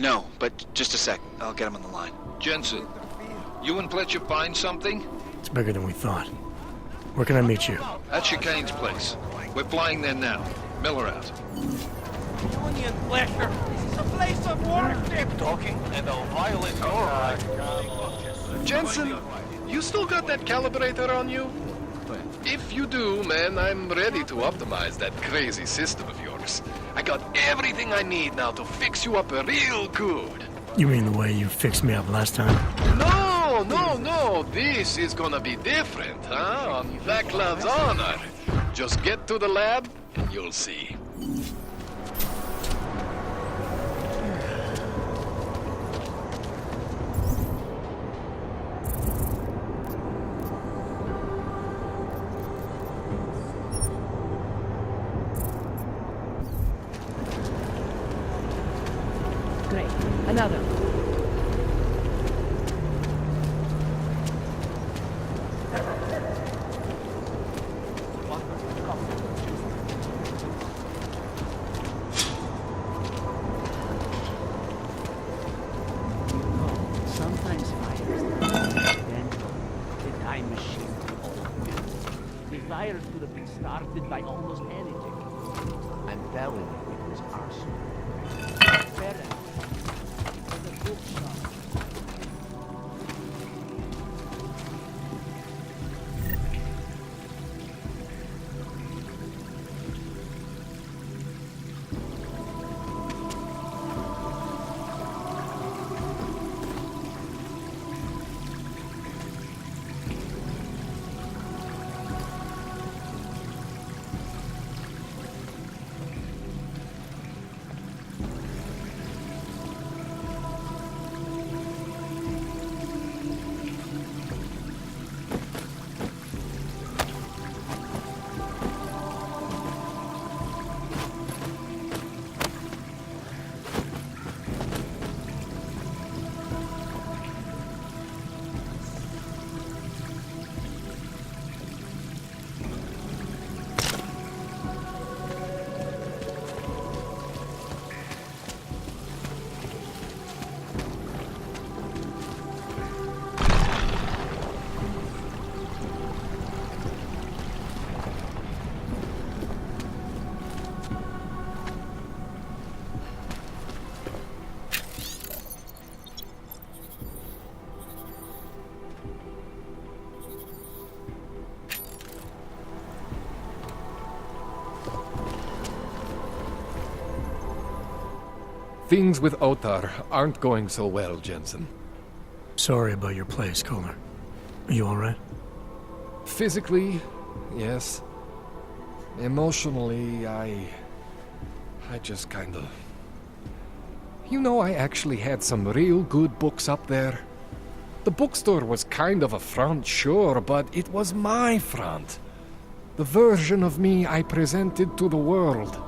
No, but just a sec. I'll get him on the line. Jensen, you and Fletcher find something? It's bigger than we thought. Where can I meet you? At Chicane's place. We're flying there now. Miller out. Union Fletcher. This is a place of worship. Talking and I'll violate your right. Jensen, you still got that calibrator on you? If you do, man, I'm ready to optimize that crazy system of yours. I got everything I need now to fix you up real good. You mean the way you fixed me up last time? No, no, no. This is gonna be different, huh? On Vaclav's honor. Just get to the lab and you'll see. Great. Another. Sometimes fires, then the time machine opens. The fires could have been started by almost anything. I'm telling you, it was arson. Fair enough. The bookshop. Things with Otar aren't going so well, Jensen. Sorry about your place, Kohler. Are you alright? Physically, yes. Emotionally, I just kinda... You know, I actually had some real good books up there. The bookstore was kind of a front, sure, but it was my front. The version of me I presented to the world.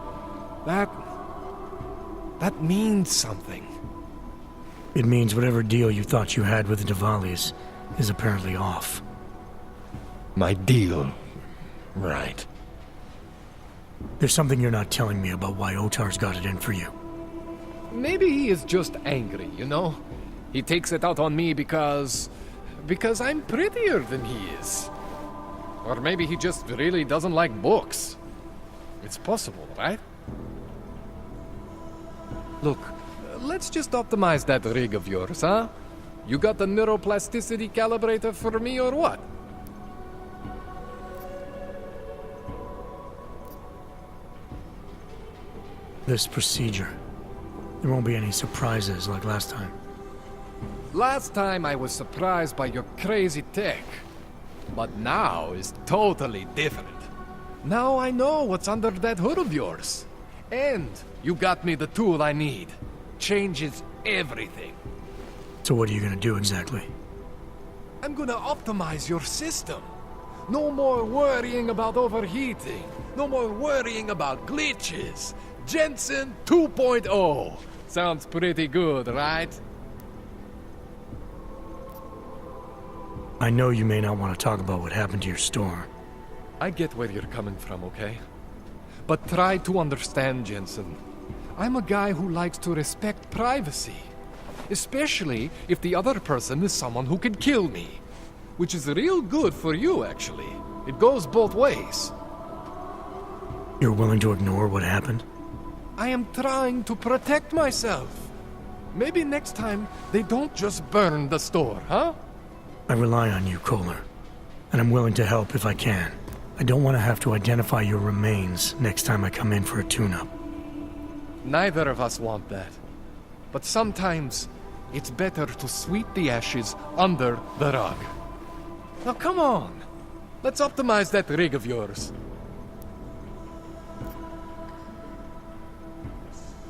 That means something. It means whatever deal you thought you had with the Diwalis is apparently off. My deal. Right. There's something you're not telling me about why Otar's got it in for you. Maybe he is just angry, you know? He takes it out on me because I'm prettier than he is. Or maybe he just really doesn't like books. It's possible, right? Look, let's just optimize that rig of yours, huh? You got the neuroplasticity calibrator for me or what? This procedure. There won't be any surprises like last time. Last time I was surprised by your crazy tech. But now is totally different. Now I know what's under that hood of yours. And you got me the tool I need. Changes everything. So what are you gonna do exactly? I'm gonna optimize your system. No more worrying about overheating. No more worrying about glitches. Jensen 2.0. Sounds pretty good, right? I know you may not want to talk about what happened to your store. I get where you're coming from, okay? But try to understand, Jensen. I'm a guy who likes to respect privacy. Especially if the other person is someone who can kill me. Which is real good for you, actually. It goes both ways. You're willing to ignore what happened? I am trying to protect myself. Maybe next time they don't just burn the store, huh? I rely on you, Kohler. And I'm willing to help if I can. I don't want to have to identify your remains next time I come in for a tune-up. Neither of us want that. But sometimes, it's better to sweep the ashes under the rug. Now come on! Let's optimize that rig of yours.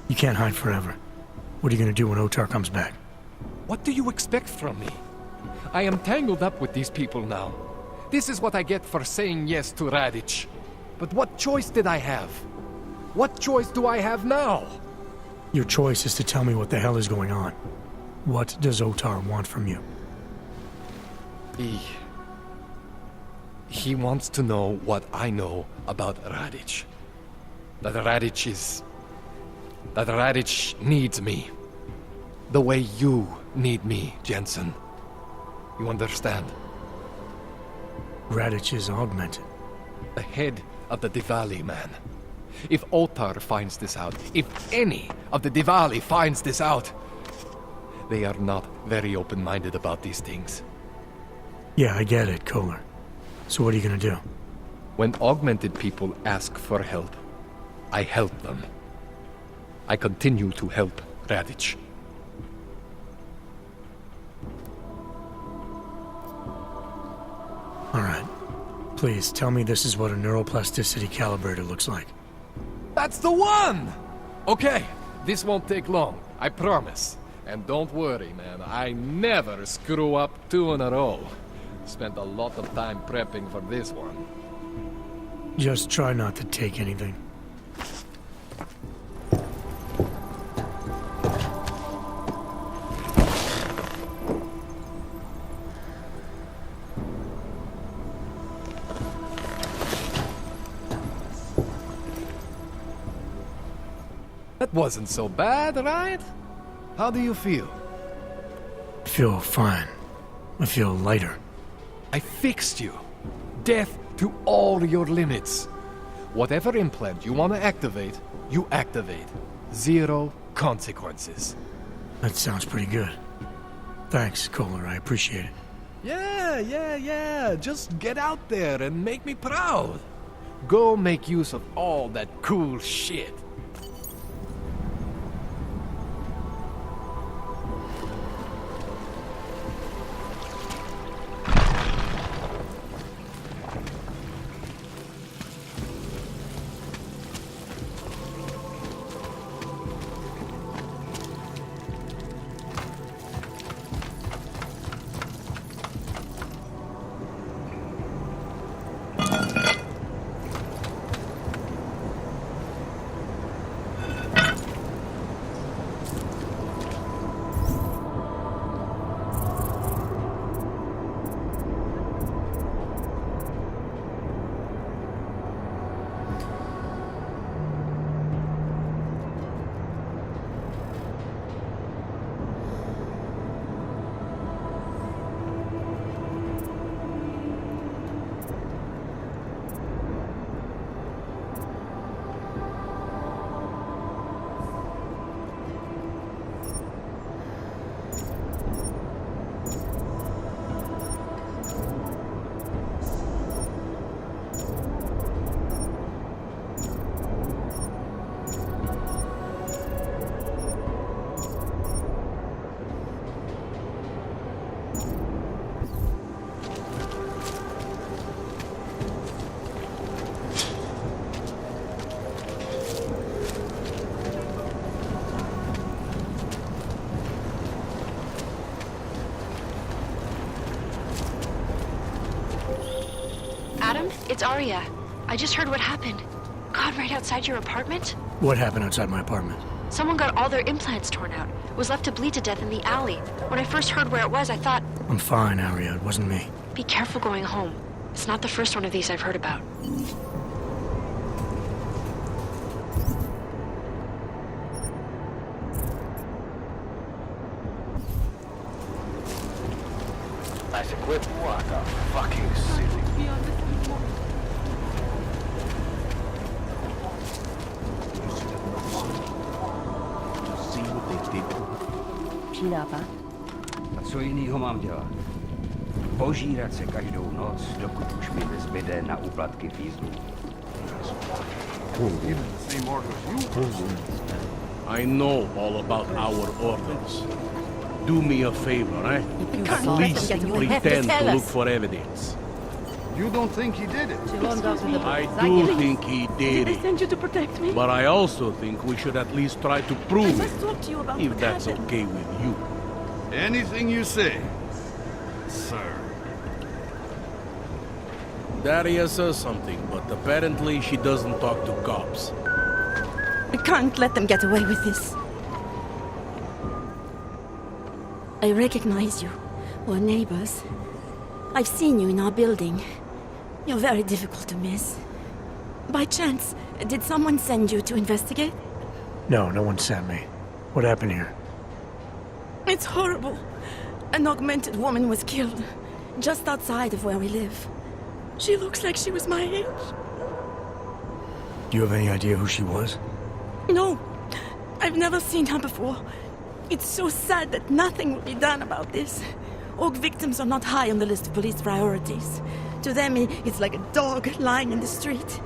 You can't hide forever. What are you gonna do when Otar comes back? What do you expect from me? I am tangled up with these people now. This is what I get for saying yes to Radic. But what choice did I have? What choice do I have now? Your choice is to tell me what the hell is going on. What does Otar want from you? He wants to know what I know about Radic. That Radic needs me. The way you need me, Jensen. You understand? Radic is augmented. The head of the Diwali, man. If Otar finds this out, if any of the Diwali finds this out, they are not very open-minded about these things. Yeah, I get it, Kohler. So what are you gonna do? When augmented people ask for help, I help them. I continue to help Radic. Alright. Please, tell me this is what a neuroplasticity calibrator looks like. That's the one! Okay, this won't take long, I promise. And don't worry, man, I never screw up 2 in a row. Spent a lot of time prepping for this one. Just try not to take anything. That wasn't so bad, right? How do you feel? I feel fine. I feel lighter. I fixed you. Death to all your limits. Whatever implant you want to activate, you activate. 0 consequences. That sounds pretty good. Thanks, Kohler. I appreciate it. Yeah. Just get out there and make me proud. Go make use of all that cool shit. Adam, it's Arya. I just heard what happened. God, right outside your apartment? What happened outside my apartment? Someone got all their implants torn out. Was left to bleed to death in the alley. When I first heard where it was, I thought... I'm fine, Arya. It wasn't me. Be careful going home. It's not the first one of these I've heard about. With what a fucking silly. See what they did to her. Šírápa. A co jinýho mám dělat? Požírat se každou noc, dokud už mi nezbyde na úplatky fízlu. I know all about our orders. Do me a favor, eh? At least pretend to look for evidence. You don't think he did it? I do think he did They it, sent you to protect me? but I also think we should at least try to prove I must it, talk to you about if what that's happened. okay with you. Anything you say, sir. Daria says something, but apparently she doesn't talk to cops. I can't let them get away with this. I recognize you. We're neighbors. I've seen you in our building. You're very difficult to miss. By chance, did someone send you to investigate? No, no one sent me. What happened here? It's horrible. An augmented woman was killed, just outside of where we live. She looks like she was my age. Do you have any idea who she was? No, I've never seen her before. It's so sad that nothing will be done about this. Org victims are not high on the list of police priorities. To them, it's like a dog lying in the street.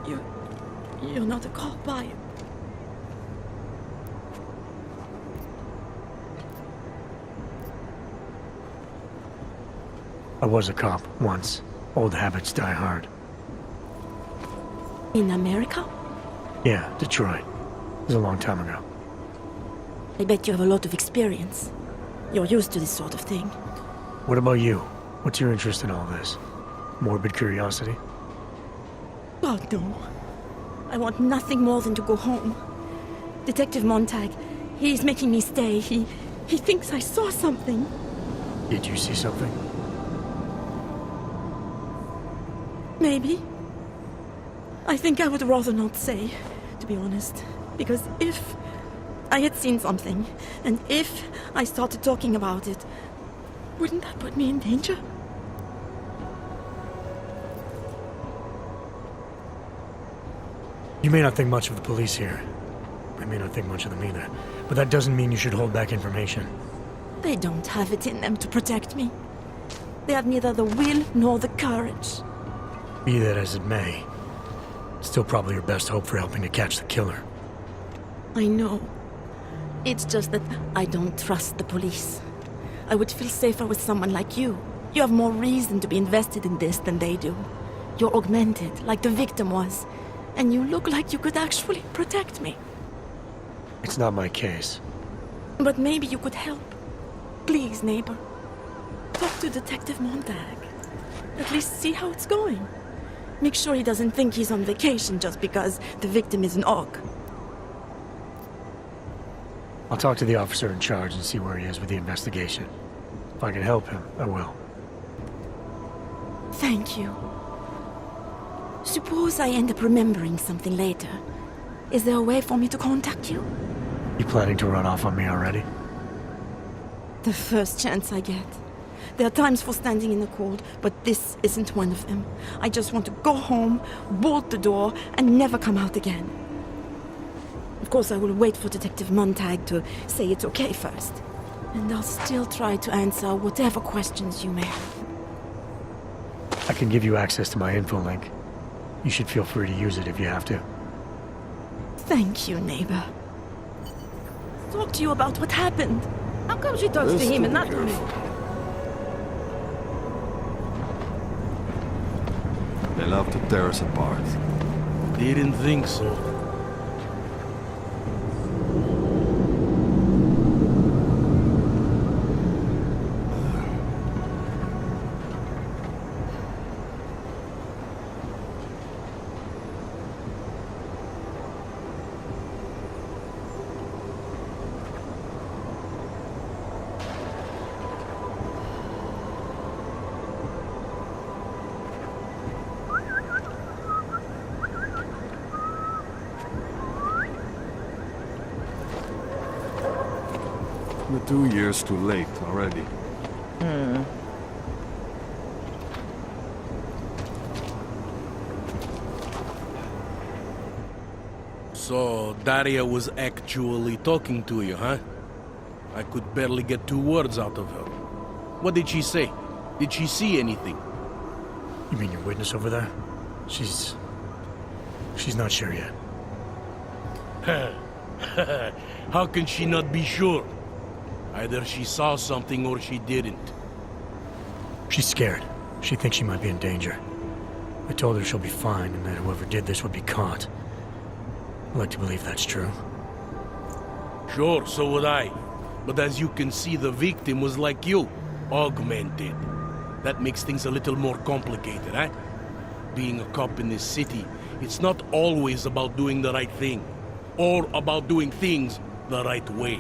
You're not a cop, are you? I was a cop once. Old habits die hard. In America? Yeah, Detroit. It was a long time ago. I bet you have a lot of experience. You're used to this sort of thing. What about you? What's your interest in all this? Morbid curiosity? God, no. I want nothing more than to go home. Detective Montag, he's making me stay. He thinks I saw something. Did you see something? Maybe. I think I would rather not say, to be honest. Because if I had seen something, and if I started talking about it, wouldn't that put me in danger? You may not think much of the police here. I may not think much of them either. But that doesn't mean you should hold back information. They don't have it in them to protect me. They have neither the will nor the courage. Be that as it may, still probably your best hope for helping to catch the killer. I know. It's just that I don't trust the police. I would feel safer with someone like you. You have more reason to be invested in this than they do. You're augmented, like the victim was. And you look like you could actually protect me. It's not my case. But maybe you could help. Please, neighbor. Talk to Detective Montag. At least see how it's going. Make sure he doesn't think he's on vacation just because the victim is an aug. I'll talk to the officer in charge and see where he is with the investigation. If I can help him, I will. Thank you. Suppose I end up remembering something later. Is there a way for me to contact you? You planning to run off on me already? The first chance I get. There are times for standing in the cold, but this isn't one of them. I just want to go home, bolt the door, and never come out again. Of course, I will wait for Detective Montag to say it's okay first. And I'll still try to answer whatever questions you may have. I can give you access to my info link. You should feel free to use it if you have to. Thank you, neighbor. Talk to you about what happened. How come she talks to him and not to me? They love to tear us apart. Didn't think so. We're 2 years too late already. So, Daria was actually talking to you, huh? I could barely get 2 words out of her. What did she say? Did she see anything? You mean your witness over there? She's not sure yet. How can she not be sure? Either she saw something or she didn't. She's scared. She thinks she might be in danger. I told her she'll be fine and that whoever did this would be caught. I like to believe that's true. Sure, so would I. But as you can see, the victim was like you, augmented. That makes things a little more complicated, eh? Being a cop in this city, it's not always about doing the right thing, or about doing things the right way.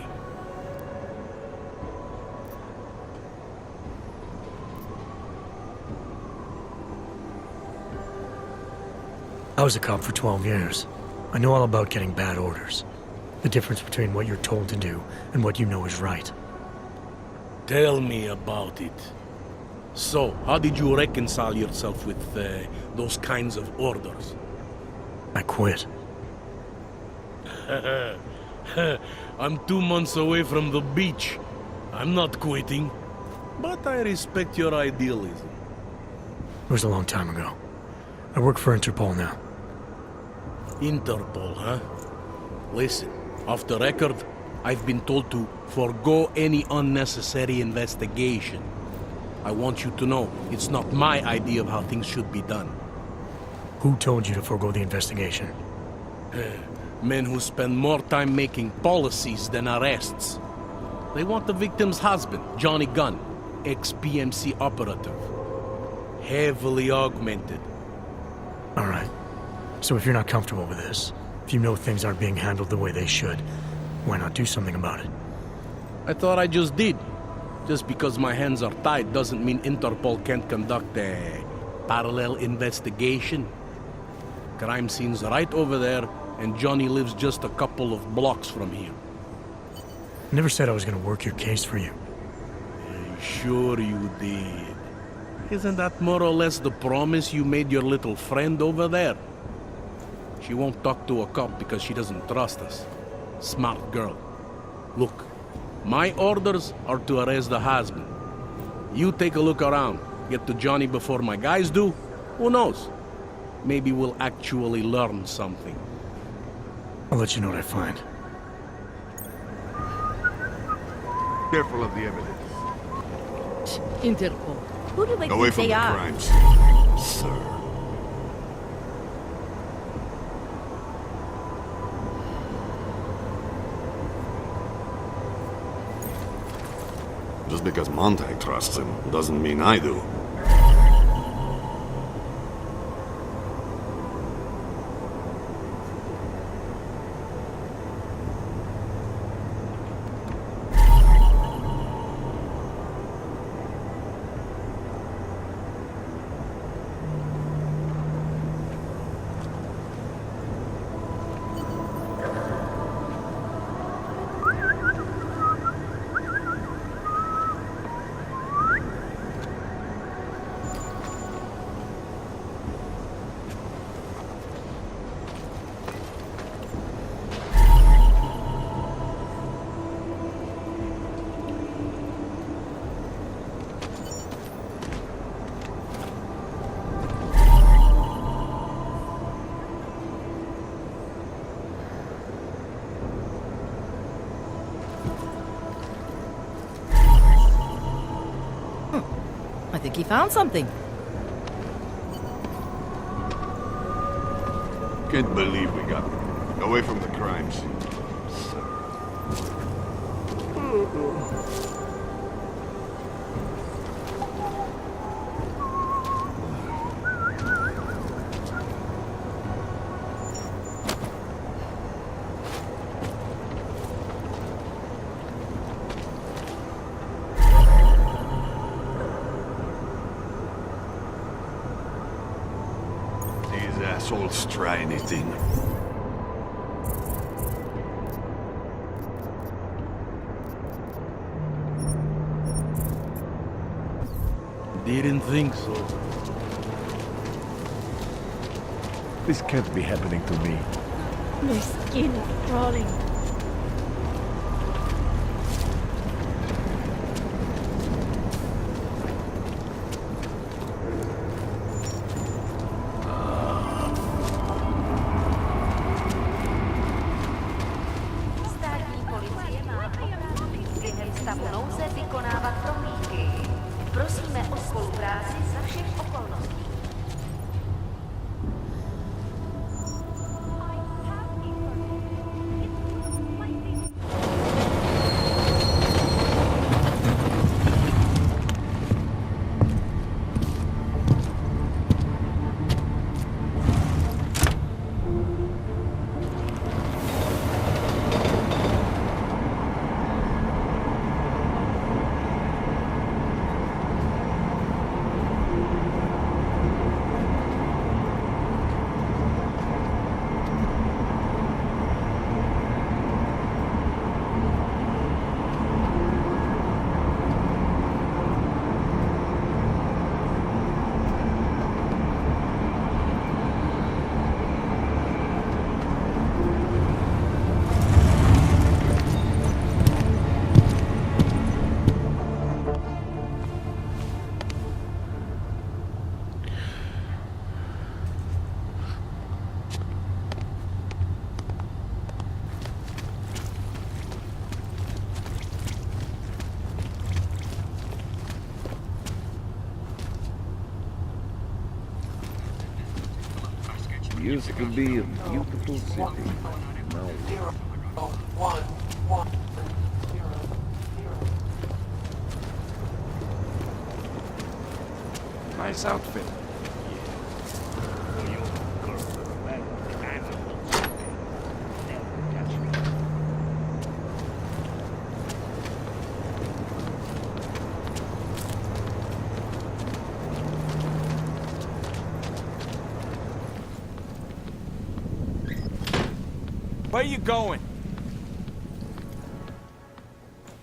I was a cop for 12 years. I know all about getting bad orders. The difference between what you're told to do and what you know is right. Tell me about it. So, how did you reconcile yourself with those kinds of orders? I quit. I'm 2 months away from the beach. I'm not quitting. But I respect your idealism. It was a long time ago. I work for Interpol now. Interpol, huh? Listen, off the record, I've been told to forego any unnecessary investigation. I want you to know, it's not my idea of how things should be done. Who told you to forego the investigation? Men who spend more time making policies than arrests. They want the victim's husband, Johnny Gunn, ex-PMC operative. Heavily augmented. All right. So if you're not comfortable with this, if you know things aren't being handled the way they should, why not do something about it? I thought I just did. Just because my hands are tied doesn't mean Interpol can't conduct a parallel investigation. Crime scene's right over there, and Johnny lives just a couple of blocks from here. I never said I was gonna work your case for you. Sure you did. Isn't that more or less the promise you made your little friend over there? She won't talk to a cop because she doesn't trust us. Smart girl. Look, my orders are to arrest the husband. You take a look around. Get to Johnny before my guys do. Who knows? Maybe we'll actually learn something. I'll let you know what I find. Careful of the evidence. Interpol. Who do they Away think from they the are? crime scene, sir. Just because Montag trusts him doesn't mean I do. I think he found something. Can't believe we got away from the crime scene, sir. These assholes try anything. Didn't think so. This can't be happening to me. My skin is crawling. Státní policie má oprávnění během stavu nouze vykonávat prohlídky. Prosíme o spolupráci za všech okolností. Used to be a beautiful city. Now, Nice outfit. Where you going?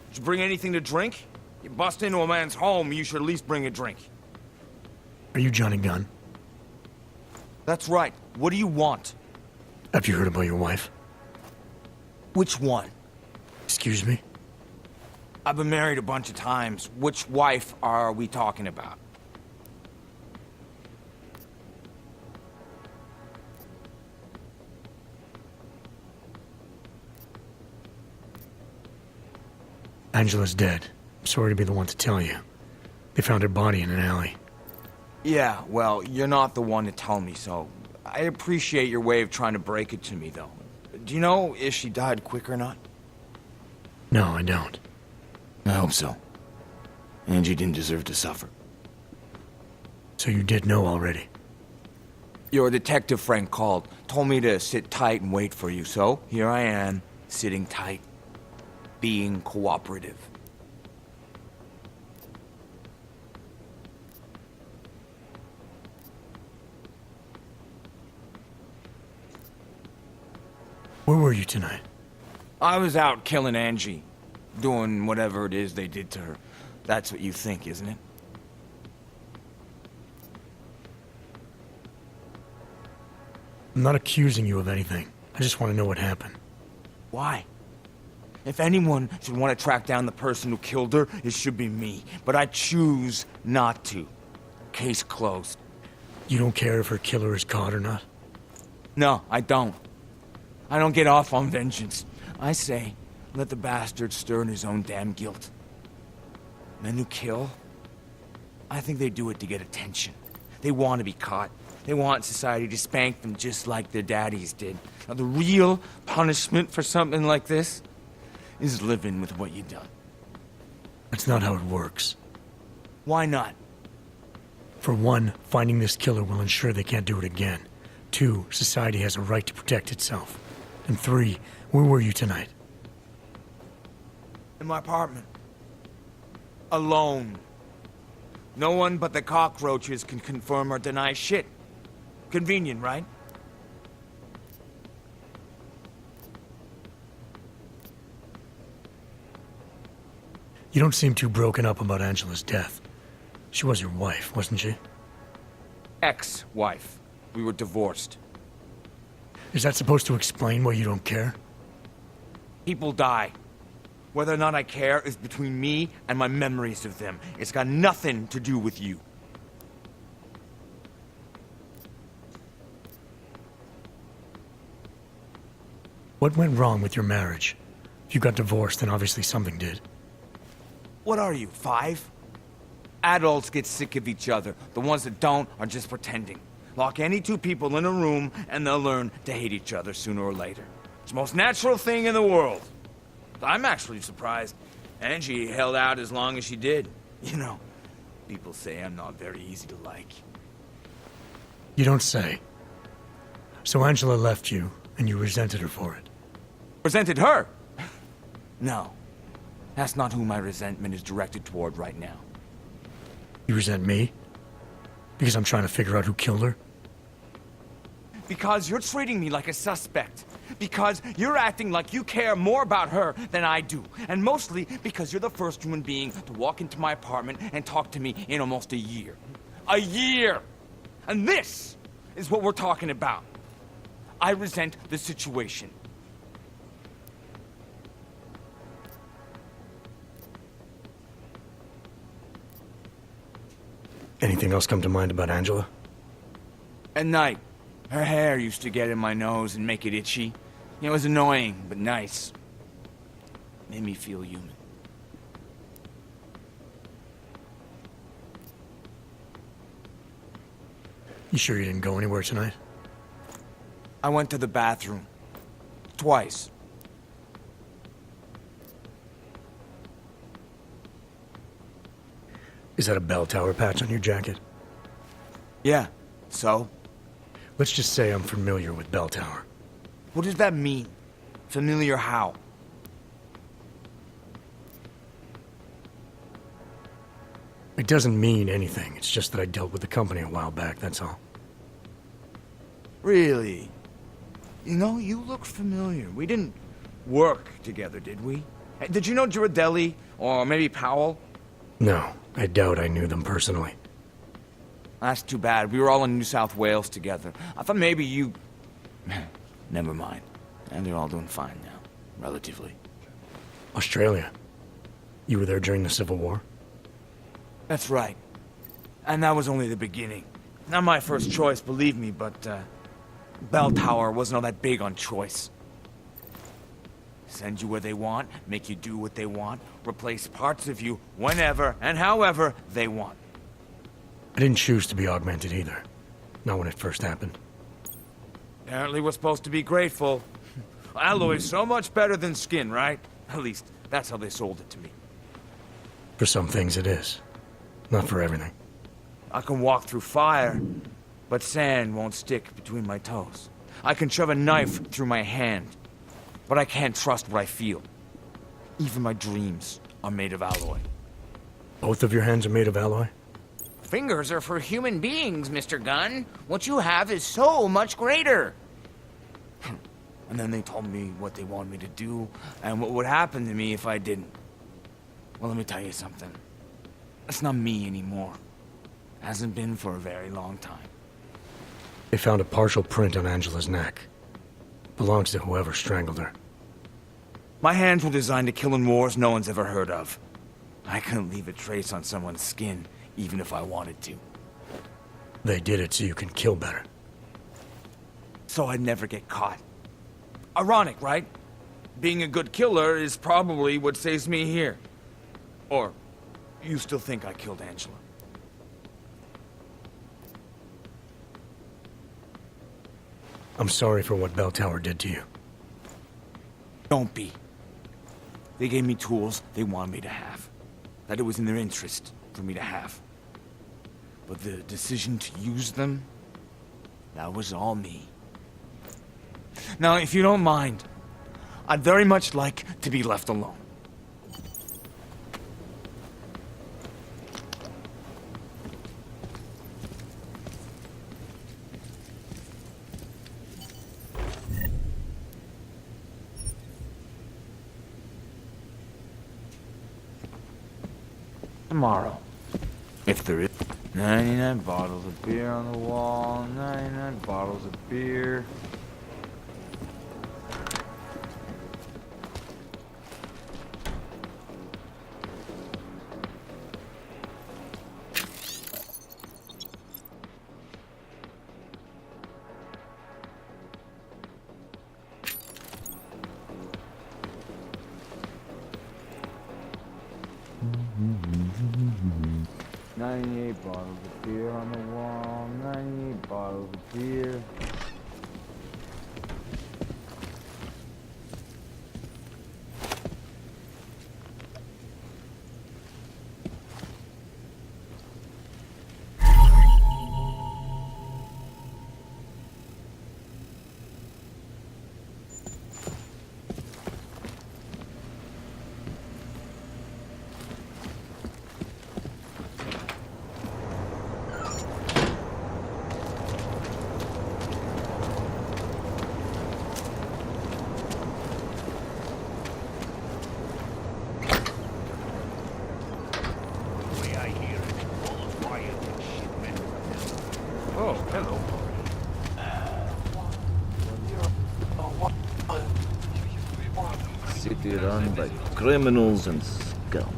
Did you bring anything to drink? You bust into a man's home, you should at least bring a drink. Are you Johnny Gunn? That's right. What do you want? Have you heard about your wife? Which one? Excuse me? I've been married a bunch of times. Which wife are we talking about? Angela's dead. I'm sorry to be the one to tell you. They found her body in an alley. Yeah, well, you're not the one to tell me, so I appreciate your way of trying to break it to me, though. Do you know if she died quick or not? No, I don't. I hope so. Angie didn't deserve to suffer. So you did know already? Your detective friend called, told me to sit tight and wait for you, so here I am, sitting tight, being cooperative. Where were you tonight? I was out killing Angie, doing whatever it is they did to her. That's what you think, isn't it? I'm not accusing you of anything. I just want to know what happened. Why? If anyone should want to track down the person who killed her, it should be me. But I choose not to. Case closed. You don't care if her killer is caught or not? No, I don't. I don't get off on vengeance. I say, let the bastard stir in his own damn guilt. Men who kill, I think they do it to get attention. They want to be caught. They want society to spank them just like their daddies did. Now, the real punishment for something like this is living with what you done. That's not how it works. Why not? For one, finding this killer will ensure they can't do it again. 2, society has a right to protect itself. And 3, where were you tonight? In my apartment. Alone. No one but the cockroaches can confirm or deny shit. Convenient, right? You don't seem too broken up about Angela's death. She was your wife, wasn't she? Ex-wife. We were divorced. Is that supposed to explain why you don't care? People die. Whether or not I care is between me and my memories of them. It's got nothing to do with you. What went wrong with your marriage? If you got divorced, then obviously something did. What are you, 5? Adults get sick of each other. The ones that don't are just pretending. Lock any 2 people in a room and they'll learn to hate each other sooner or later. It's the most natural thing in the world. I'm actually surprised Angie held out as long as she did. You know, people say I'm not very easy to like. You don't say. So Angela left you, and you resented her for it. Resented her? No. That's not who my resentment is directed toward right now. You resent me? Because I'm trying to figure out who killed her? Because you're treating me like a suspect. Because you're acting like you care more about her than I do. And mostly because you're the first human being to walk into my apartment and talk to me in almost a year. A year! And this is what we're talking about. I resent the situation. Anything else come to mind about Angela? At night, her hair used to get in my nose and make it itchy. It was annoying, but nice. Made me feel human. You sure you didn't go anywhere tonight? I went to the bathroom. Twice. Is that a bell tower patch on your jacket? Yeah, so? Let's just say I'm familiar with bell tower. What does that mean? Familiar how? It doesn't mean anything. It's just that I dealt with the company a while back, that's all. Really? You know, you look familiar. We didn't work together, did we? Did you know Girardelli? Or maybe Powell? No, I doubt I knew them personally. That's too bad. We were all in New South Wales together. I thought maybe you... Never mind. And they're all doing fine now. Relatively. Australia? You were there during the Civil War? That's right. And that was only the beginning. Not my first choice, believe me, but, Bell Tower wasn't all that big on choice. Send you where they want, make you do what they want, replace parts of you whenever and however they want. I didn't choose to be augmented either. Not when it first happened. Apparently we're supposed to be grateful. Alloy's so much better than skin, right? At least, that's how they sold it to me. For some things it is. Not for everything. I can walk through fire, but sand won't stick between my toes. I can shove a knife through my hand, but I can't trust what I feel. Even my dreams are made of alloy. Both of your hands are made of alloy? Fingers are for human beings, Mr. Gunn. What you have is so much greater. And then they told me what they wanted me to do, and what would happen to me if I didn't. Well, let me tell you something. It's not me anymore. Hasn't been for a very long time. They found a partial print on Angela's neck. Belongs to whoever strangled her. My hands were designed to kill in wars no one's ever heard of. I couldn't leave a trace on someone's skin, even if I wanted to. They did it so you can kill better. So I'd never get caught. Ironic, right? Being a good killer is probably what saves me here. Or, you still think I killed Angela? I'm sorry for what Bell Tower did to you. Don't be. They gave me tools they wanted me to have. That it was in their interest for me to have. But the decision to use them, that was all me. Now, if you don't mind, I'd very much like to be left alone. Tomorrow. If there is. 99 bottles of beer on the wall, 99 bottles of beer. 98 bottles of beer on the wall, 98 bottles of beer. Oh, hello. City run by criminals and scum.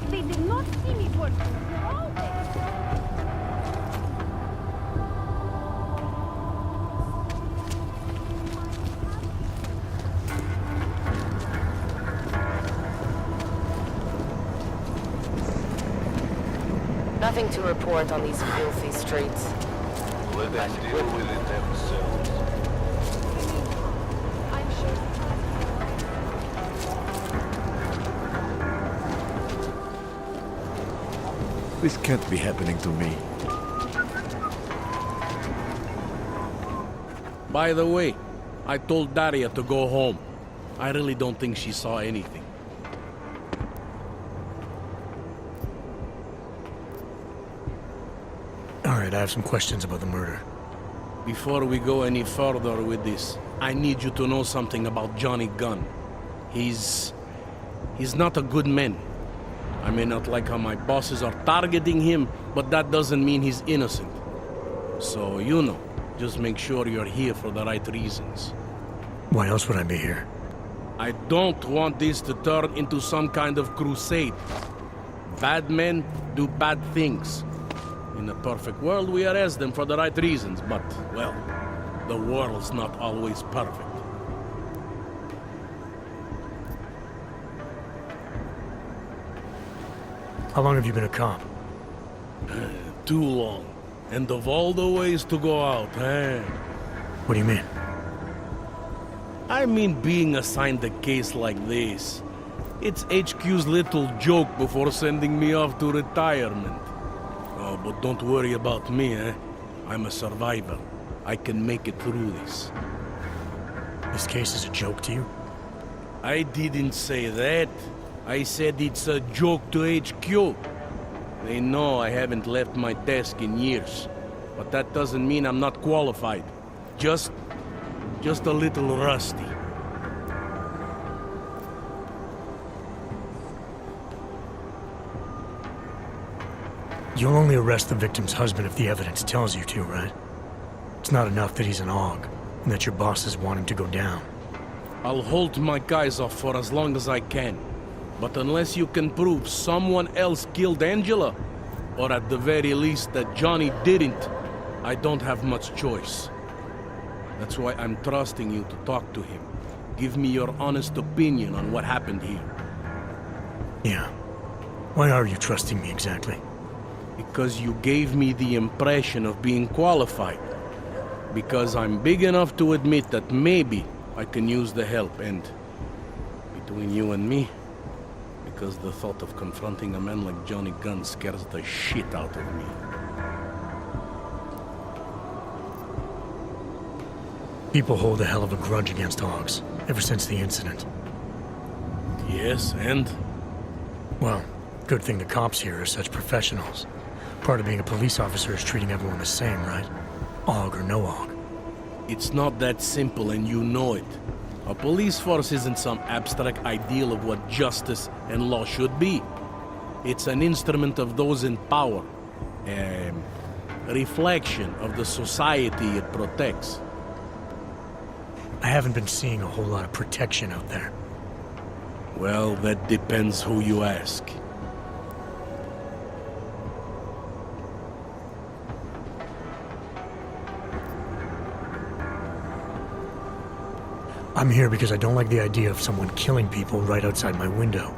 They did not see me working. Nothing to report on these filthy streets. Let them deal with it themselves. This can't be happening to me. By the way, I told Daria to go home. I really don't think she saw anything. Alright, I have some questions about the murder. Before we go any further with this, I need you to know something about Johnny Gunn. He's not a good man. I may not like how my bosses are targeting him, but that doesn't mean he's innocent. So, you know, just make sure you're here for the right reasons. Why else would I be here? I don't want this to turn into some kind of crusade. Bad men do bad things. In a perfect world, we arrest them for the right reasons, but, well, the world's not always perfect. How long have you been a cop? Too long. And of all the ways to go out, eh? What do you mean? I mean being assigned a case like this. It's HQ's little joke before sending me off to retirement. Oh, but don't worry about me, eh? I'm a survivor. I can make it through this. This case is a joke to you? I didn't say that. I said it's a joke to HQ. They know I haven't left my desk in years. But that doesn't mean I'm not qualified. Just a little rusty. You'll only arrest the victim's husband if the evidence tells you to, right? It's not enough that he's an AUG, and that your bosses want him to go down. I'll hold my guys off for as long as I can. But unless you can prove someone else killed Angela, or at the very least that Johnny didn't, I don't have much choice. That's why I'm trusting you to talk to him. Give me your honest opinion on what happened here. Yeah. Why are you trusting me exactly? Because you gave me the impression of being qualified. Because I'm big enough to admit that maybe I can use the help, and Between you and me, because the thought of confronting a man like Johnny Gunn scares the shit out of me. People hold a hell of a grudge against Hogs, ever since the incident. Yes, and? Well, good thing the cops here are such professionals. Part of being a police officer is treating everyone the same, right? Og or no Og. It's not that simple, and you know it. A police force isn't some abstract ideal of what justice and law should be. It's an instrument of those in power. A reflection of the society it protects. I haven't been seeing a whole lot of protection out there. Well, that depends who you ask. I'm here because I don't like the idea of someone killing people right outside my window.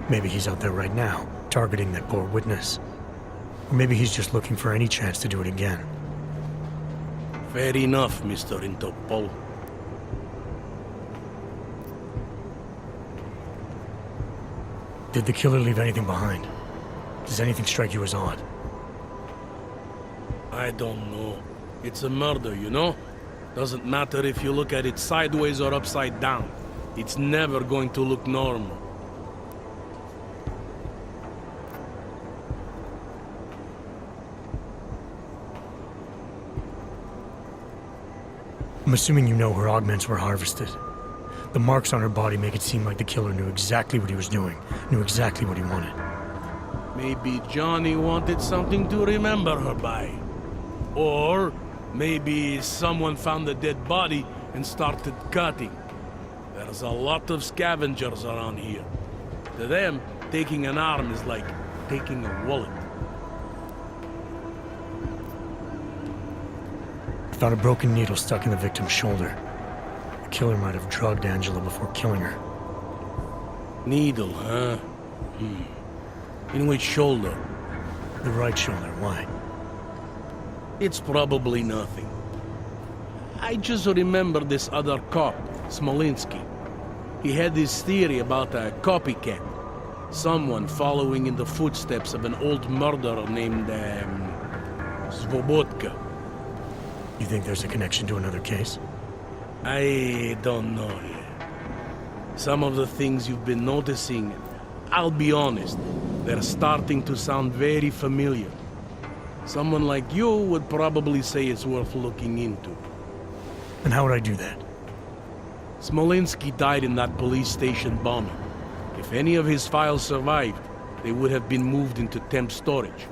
Maybe he's out there right now, targeting that poor witness. Or maybe he's just looking for any chance to do it again. Fair enough, Mr. Interpol. Did the killer leave anything behind? Does anything strike you as odd? I don't know. It's a murder, you know? Doesn't matter if you look at it sideways or upside down. It's never going to look normal. I'm assuming you know her augments were harvested. The marks on her body make it seem like the killer knew exactly what he was doing, knew exactly what he wanted. Maybe Johnny wanted something to remember her by. Or maybe someone found a dead body and started cutting. There's a lot of scavengers around here. To them, taking an arm is like taking a wallet. I found a broken needle stuck in the victim's shoulder. The killer might have drugged Angela before killing her. Needle, huh? In which shoulder? The right shoulder, why? It's probably nothing. I just remember this other cop, Smolinski. He had this theory about a copycat. Someone following in the footsteps of an old murderer named, Svobodka. You think there's a connection to another case? I don't know yet. Some of the things you've been noticing, I'll be honest, they're starting to sound very familiar. Someone like you would probably say it's worth looking into. And how would I do that? Smolinski died in that police station bombing. If any of his files survived, they would have been moved into temp storage,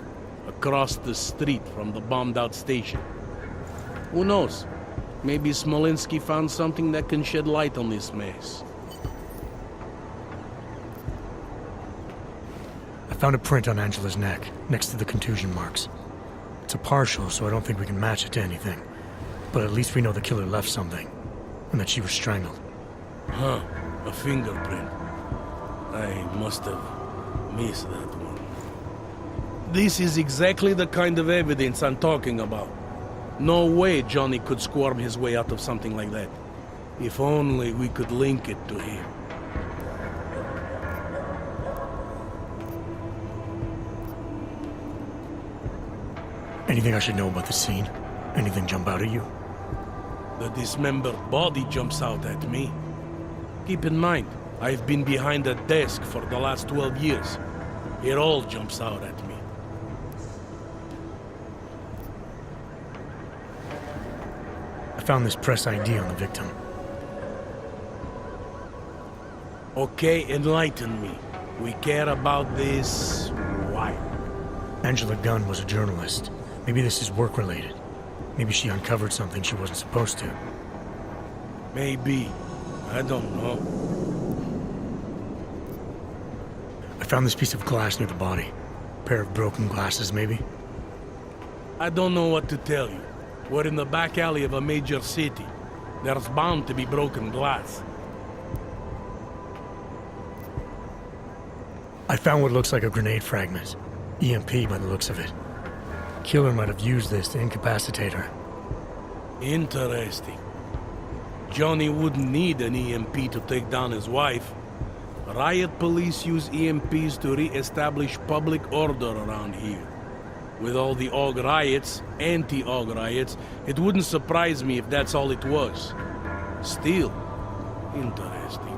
across the street from the bombed-out station. Who knows? Maybe Smolinski found something that can shed light on this mess. I found a print on Angela's neck, next to the contusion marks. It's a partial, so I don't think we can match it to anything. But at least we know the killer left something, and that she was strangled. Huh, a fingerprint. I must have missed that one. This is exactly the kind of evidence I'm talking about. No way Johnny could squirm his way out of something like that. If only we could link it to him. Anything I should know about the scene? Anything jump out at you? The dismembered body jumps out at me. Keep in mind, I've been behind a desk for the last 12 years. It all jumps out at me. I found this press ID on the victim. Okay, enlighten me. We care about this... why? Angela Gunn was a journalist. Maybe this is work-related. Maybe she uncovered something she wasn't supposed to. Maybe. I don't know. I found this piece of glass near the body. A pair of broken glasses, maybe? I don't know what to tell you. We're in the back alley of a major city. There's bound to be broken glass. I found what looks like a grenade fragment. EMP by the looks of it. Killer might have used this to incapacitate her. Interesting. Johnny wouldn't need an EMP to take down his wife. Riot police use EMPs to re-establish public order around here. With all the AUG riots, anti-AUG riots, it wouldn't surprise me if that's all it was. Still, interesting.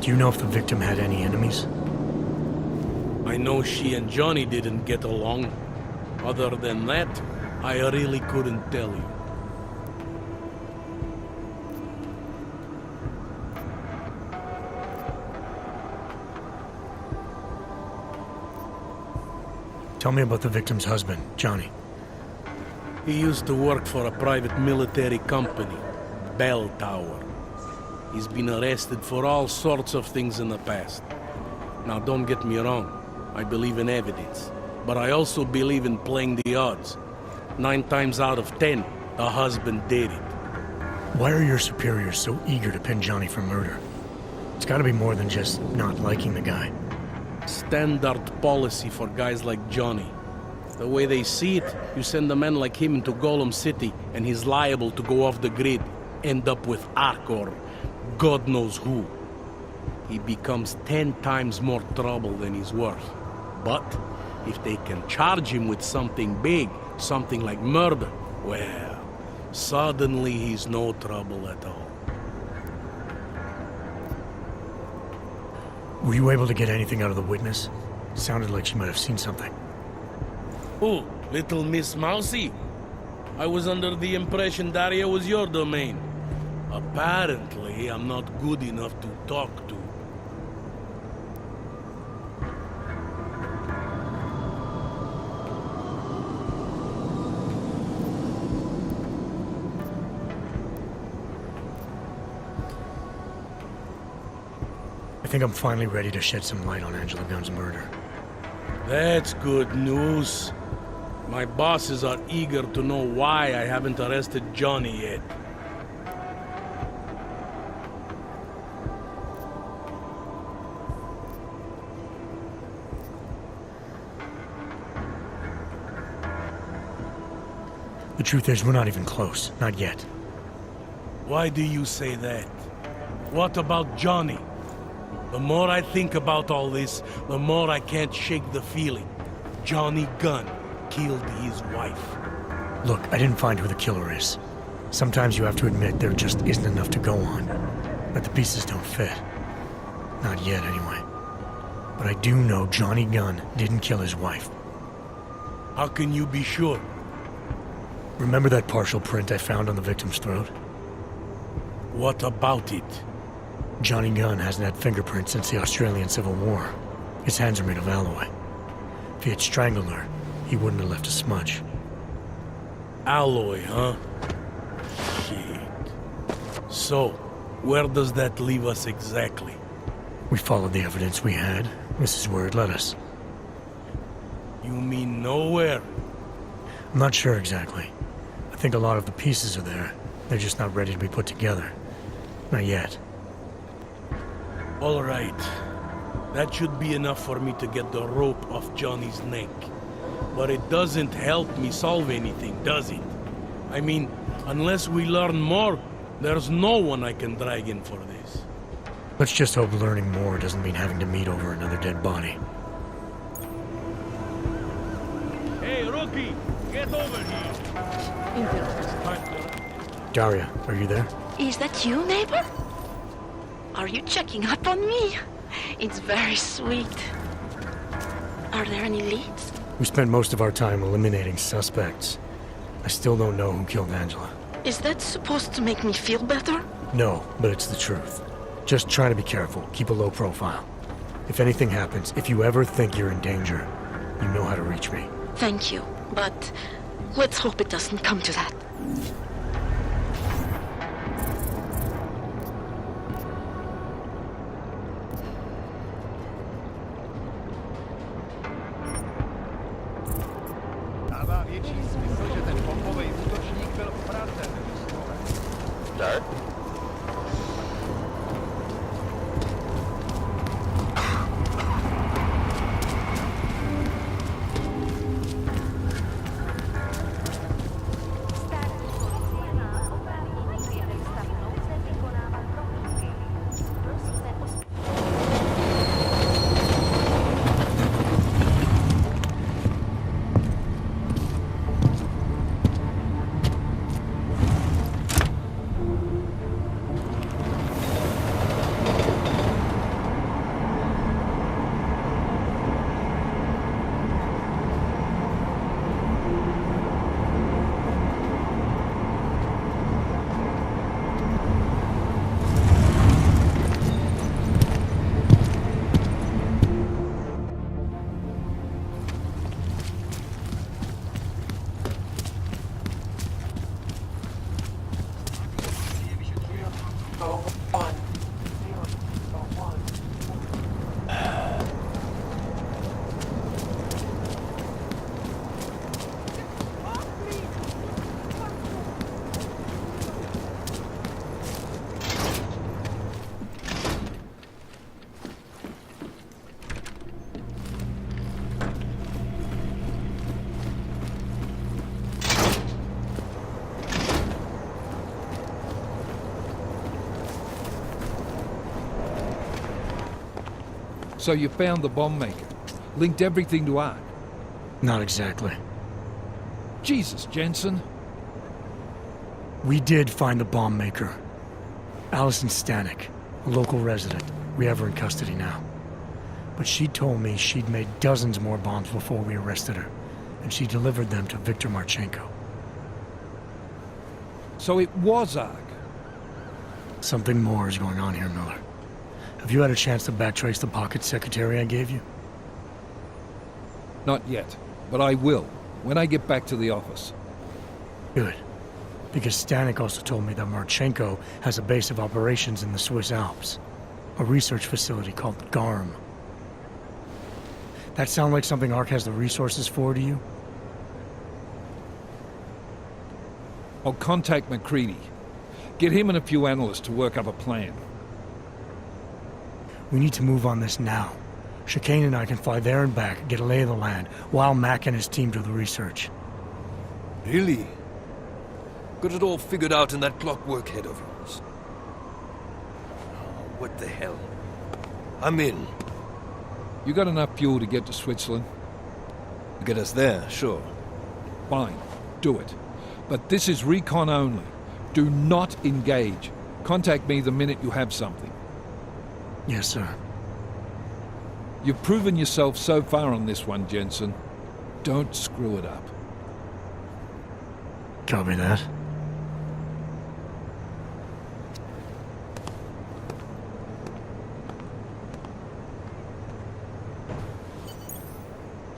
Do you know if the victim had any enemies? I know she and Johnny didn't get along. Other than that, I really couldn't tell you. Tell me about the victim's husband, Johnny. He used to work for a private military company, Bell Tower. He's been arrested for all sorts of things in the past. Now, don't get me wrong. I believe in evidence. But I also believe in playing the odds. 9 times out of 10, the husband did it. Why are your superiors so eager to pin Johnny for murder? It's gotta be more than just not liking the guy. Standard policy for guys like Johnny. The way they see it, you send a man like him into Golem City, and he's liable to go off the grid, end up with Ark or God knows who. He becomes 10 times more trouble than he's worth. But if they can charge him with something big, something like murder, well, suddenly he's no trouble at all. Were you able to get anything out of the witness? Sounded like she might have seen something. Oh, little Miss Mousy. I was under the impression Daria was your domain. Apparently, I'm not good enough to talk to. I think I'm finally ready to shed some light on Angela Gunn's murder. That's good news. My bosses are eager to know why I haven't arrested Johnny yet. The truth is, we're not even close. Not yet. Why do you say that? What about Johnny? The more I think about all this, the more I can't shake the feeling. Johnny Gunn killed his wife. Look, I didn't find who the killer is. Sometimes you have to admit there just isn't enough to go on. That the pieces don't fit. Not yet, anyway. But I do know Johnny Gunn didn't kill his wife. How can you be sure? Remember that partial print I found on the victim's throat? What about it? Johnny Gunn hasn't had fingerprints since the Australian Civil War. His hands are made of alloy. If he had strangled her, he wouldn't have left a smudge. Alloy, huh? Shit. So, where does that leave us exactly? We followed the evidence we had. This is where it led us. You mean nowhere? I'm not sure exactly. I think a lot of the pieces are there. They're just not ready to be put together. Not yet. All right. That should be enough for me to get the rope off Johnny's neck. But it doesn't help me solve anything, does it? I mean, unless we learn more, there's no one I can drag in for this. Let's just hope learning more doesn't mean having to meet over another dead body. Hey, rookie! Get over here! Daria, are you there? Is that you, neighbor? Are you checking up on me? It's very sweet. Are there any leads? We spent most of our time eliminating suspects. I still don't know who killed Angela. Is that supposed to make me feel better? No, but it's the truth. Just try to be careful. Keep a low profile. If anything happens, if you ever think you're in danger, you know how to reach me. Thank you, but let's hope it doesn't come to that. Start. So you found the bomb maker. Linked everything to Ark. Not exactly. Jesus, Jensen. We did find the bomb maker. Allison Stanek, a local resident. We have her in custody now. But she told me she'd made dozens more bombs before we arrested her, and she delivered them to Viktor Marchenko. So it was Ark. Something more is going on here, Miller. Have you had a chance to backtrace the pocket secretary I gave you? Not yet, but I will, when I get back to the office. Good. Because Stanek also told me that Marchenko has a base of operations in the Swiss Alps. A research facility called GARM. That sound like something Ark has the resources for to you? I'll contact McCready. Get him and a few analysts to work up a plan. We need to move on this now. Chicane and I can fly there and back, get a lay of the land, while Mac and his team do the research. Really? Got it all figured out in that clockwork head of yours? Oh, what the hell? I'm in. You got enough fuel to get to Switzerland? Get us there, sure. Fine, do it. But this is recon only. Do not engage. Contact me the minute you have something. Yes, sir. You've proven yourself so far on this one, Jensen. Don't screw it up. Copy that.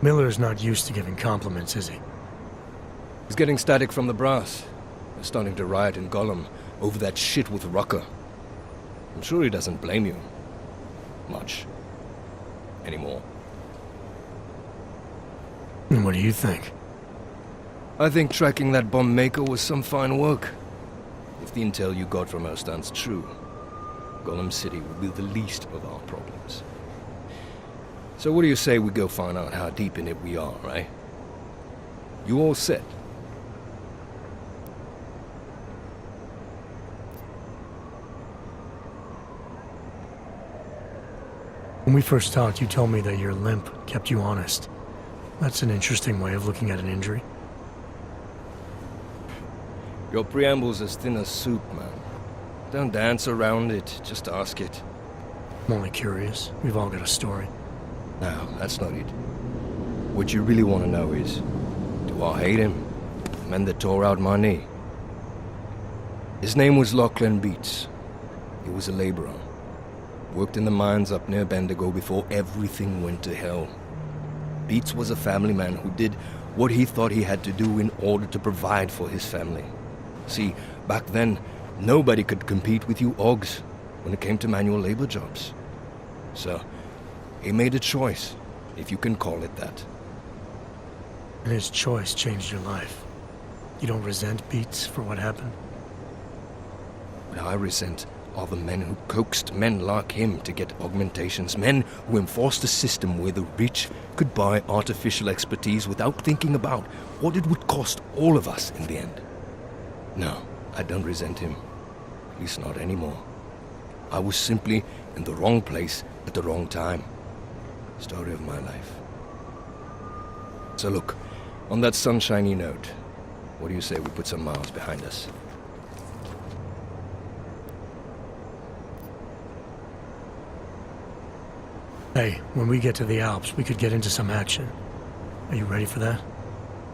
Miller's not used to giving compliments, is he? He's getting static from the brass. They're starting to riot in Gollum over that shit with Rucker. I'm sure he doesn't blame you. Much. Anymore. And what do you think? I think tracking that bomb maker was some fine work. If the intel you got from her stands true, Gollum City will be the least of our problems. So what do you say we go find out how deep in it we are, right? You all set? When we first talked, you told me that your limp kept you honest. That's an interesting way of looking at an injury. Your preamble's as thin as soup, man. Don't dance around it, just ask it. I'm only curious. We've all got a story. No, that's not it. What you really want to know is, do I hate him? The man that tore out my knee. His name was Lachlan Beats. He was a laborer. Worked in the mines up near Bendigo before everything went to hell. Beats was a family man who did what he thought he had to do in order to provide for his family. See, back then, nobody could compete with you Ogs when it came to manual labor jobs. So, he made a choice, if you can call it that. And his choice changed your life. You don't resent Beats for what happened? What I resent are the men who coaxed men like him to get augmentations, men who enforced a system where the rich could buy artificial expertise without thinking about what it would cost all of us in the end. No, I don't resent him. At least not anymore. I was simply in the wrong place at the wrong time. Story of my life. So look, on that sunshiny note, what do you say we put some miles behind us? Hey, when we get to the Alps, we could get into some action. Are you ready for that?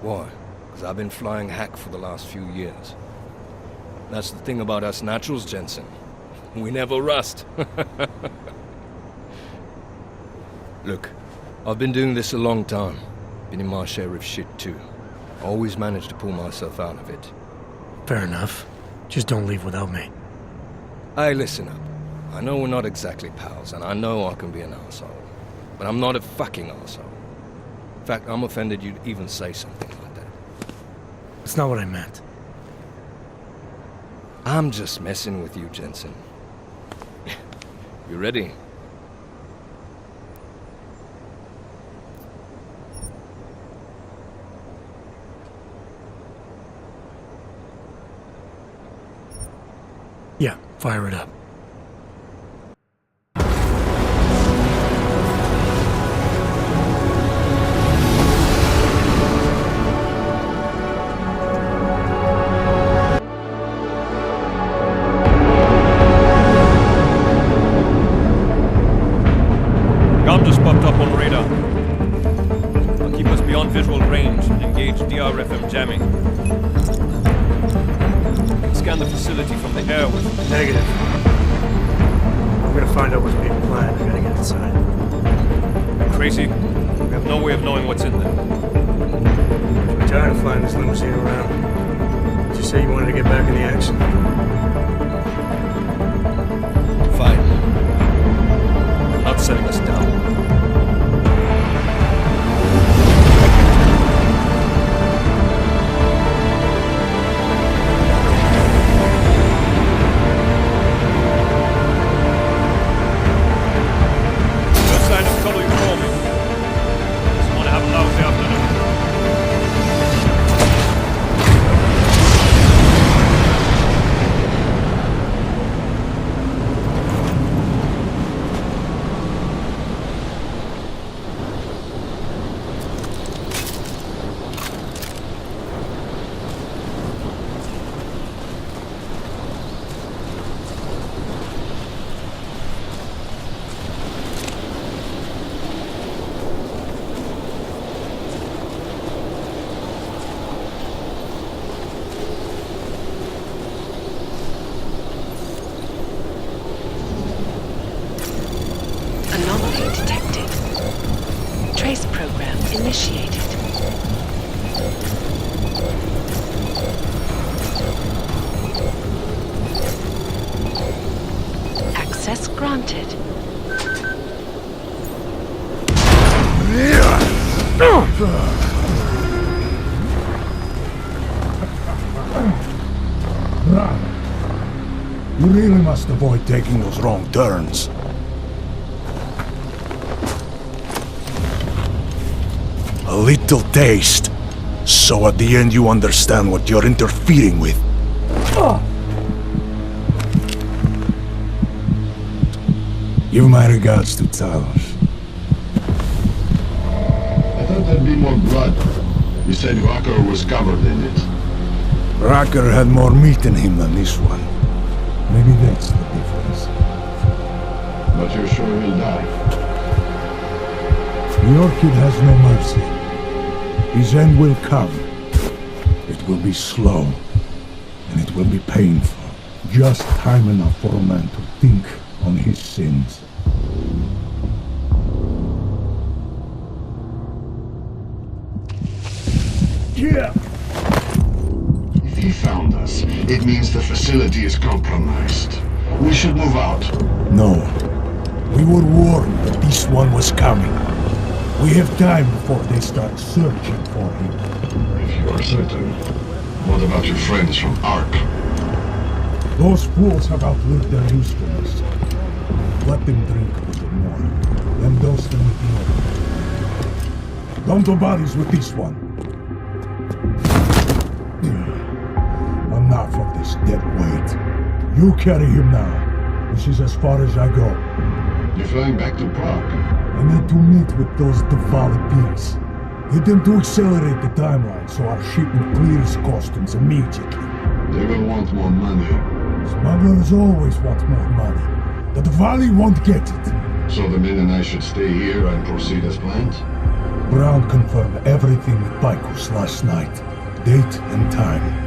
Why? Because I've been flying hack for the last few years. That's the thing about us naturals, Jensen. We never rust. Look, I've been doing this a long time. Been in my share of shit too. Always managed to pull myself out of it. Fair enough. Just don't leave without me. Hey, listen up. I know we're not exactly pals, and I know I can be an asshole. But I'm not a fucking asshole. In fact, I'm offended you'd even say something like that. That's not what I meant. I'm just messing with you, Jensen. You ready? Yeah, fire it up. alarm just popped up on radar. I'll keep us beyond visual range and engage DRFM jamming. You can scan the facility from the air with... Negative. I'm gonna find out what's being planned. I gotta get inside. Crazy? We have no way of knowing what's in there. I'm tired of flying this limousine around. Did you say you wanted to get back in the action? Fine. I'm not setting us down. Anomaly detected. Trace program initiated. Access granted. You really must avoid taking those wrong turns. A little taste, so at the end you understand what you're interfering with. Give my regards to Talos. I thought there'd be more blood. You said Rocker was covered in it. Rocker had more meat in him than this one. Maybe that's the difference. But you're sure he'll die? The Orchid has no mercy. His end will come. It will be slow, and it will be painful. Just time enough for a man to think on his sins. Yeah! If he found us, it means the facility is compromised. We should move out. No. We were warned that this one was coming. We have time before they start searching for him. If you are certain, what about your friends from Ark? Those fools have outlived their usefulness. Let them drink a little more, then dose them with the oil. Don't do bodies with this one. Enough of this dead weight. You carry him now. This is as far as I go. You're flying back to Prague? I need to meet with those Diwali pigs. Get them to accelerate the timeline so our shipment clears customs immediately. They will want more money. Smugglers always want more money. The Diwali won't get it. So the men and I should stay here and proceed as planned? Brown confirmed everything with Paikus last night. Date and time.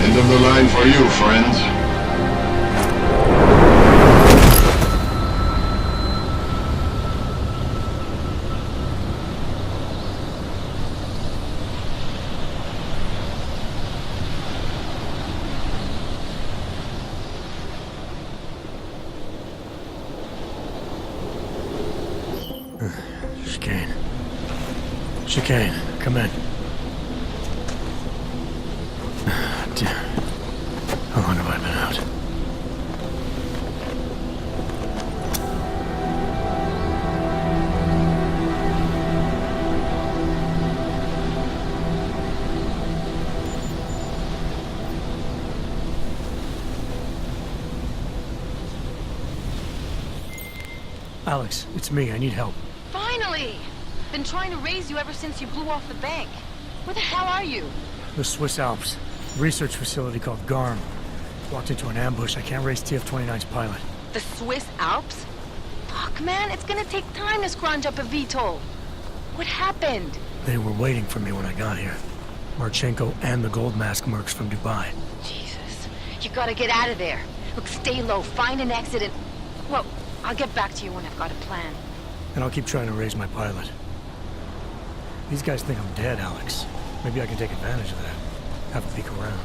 End of the line for you, friend. Chicane. Chicane, come in. Damn. How long have I been out? Alex, it's me. I need help. Finally! Been trying to raise you ever since you blew off the bank. Where the hell are you? The Swiss Alps. Research facility called GARM. Walked into an ambush. I can't race TF-29's pilot. The Swiss Alps? Fuck, man, it's gonna take time to scrounge up a VTOL. What happened? They were waiting for me when I got here. Marchenko and the Gold Mask mercs from Dubai. Jesus, you gotta get out of there. Look, stay low, find an exit and... Well, I'll get back to you when I've got a plan. And I'll keep trying to raise my pilot. These guys think I'm dead, Alex. Maybe I can take advantage of that. Have a peek around.